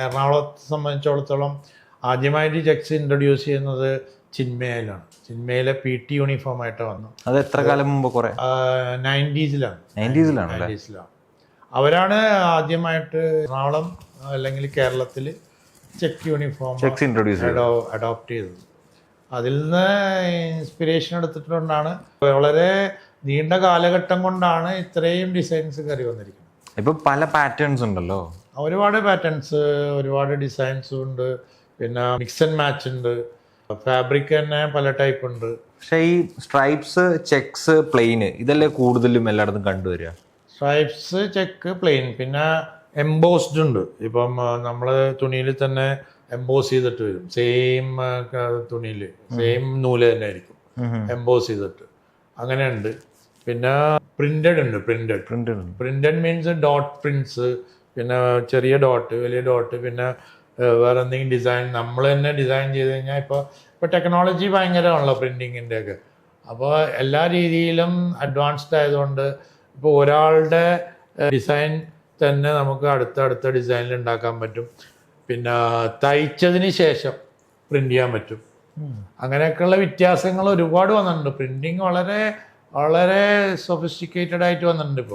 എറണാകുളത്തെ സംബന്ധിച്ചിടത്തോളം ആദ്യമായിട്ട് ചെക്സ് ഇൻട്രൊഡ്യൂസ് ചെയ്യുന്നത് ചിന്മയിലാണ്. ചിന്മയിലെ PT യൂണിഫോമായിട്ട് വന്നു. അത് എത്ര കാലം മുമ്പ്? 90s-ലാണ്. അവരാണ് ആദ്യമായിട്ട് എറണാകുളം അല്ലെങ്കിൽ കേരളത്തിൽ ചെക്ക് യൂണിഫോം അഡോപ്റ്റ് ചെയ്തത്. അതിൽ നിന്ന് ഇൻസ്പിറേഷൻ എടുത്തിട്ടുകൊണ്ടാണ് വളരെ നീണ്ട കാലഘട്ടം കൊണ്ടാണ് ഇത്രയും ഡിസൈൻസ് കയറി വന്നിരിക്കുന്നത്. ഇപ്പൊ പല പാറ്റേൺസ് ഉണ്ടല്ലോ, ഒരുപാട് പാറ്റേൺസ്, ഒരുപാട് ഡിസൈൻസും ഉണ്ട്. പിന്നെ മിക്സ് ആൻഡ് മാച്ച് ഉണ്ട്. ഫാബ്രിക് തന്നെ പല ടൈപ്പ് ഉണ്ട്. പക്ഷേ ഈ സ്ട്രൈപ്സ്, ചെക്സ്, പ്ലെയിന് ഇതല്ലേ കൂടുതലും എല്ലായിടത്തും കണ്ടുവരിക? സ്ട്രൈപ്സ്, ചെക്ക്, പ്ലെയിൻ, പിന്നെ എംബോസ്ഡ് ഉണ്ട്. ഇപ്പം നമ്മൾ തുണിയിൽ തന്നെ എംബോസ് ചെയ്തിട്ട് വരും. സെയിം തുണിയിൽ സെയിം നൂല് തന്നെ ആയിരിക്കും എംബോസ് ചെയ്തിട്ട്, അങ്ങനെയുണ്ട്. പിന്നെ പ്രിന്റഡ് ഉണ്ട്. പ്രിന്റഡ് മീൻസ് ഡോട്ട് പ്രിന്റ്സ്, പിന്നെ ചെറിയ ഡോട്ട്, വലിയ ഡോട്ട്, പിന്നെ വേറെ എന്തെങ്കിലും ഡിസൈൻ നമ്മൾ തന്നെ ഡിസൈൻ ചെയ്ത് കഴിഞ്ഞാൽ ഇപ്പോൾ ടെക്നോളജി ഭയങ്കരമാണല്ലോ പ്രിൻറ്റിങ്ങിൻ്റെ ഒക്കെ. അപ്പോൾ എല്ലാ രീതിയിലും അഡ്വാൻസ്ഡ് ആയതുകൊണ്ട് ഇപ്പോൾ ഒരാളുടെ ഡിസൈൻ തന്നെ നമുക്ക് അടുത്ത ഡിസൈനിൽ ഉണ്ടാക്കാൻ പറ്റും. പിന്നെ തയ്ച്ചതിന് ശേഷം പ്രിൻ്റ് ചെയ്യാൻ പറ്റും. അങ്ങനെയൊക്കെയുള്ള വ്യത്യാസങ്ങൾ ഒരുപാട് വന്നിട്ടുണ്ട്. പ്രിൻറ്റിങ് വളരെ വളരെ സൊഫിസ്റ്റിക്കേറ്റഡ് ആയിട്ട് വന്നിട്ടുണ്ട് ഇപ്പോൾ.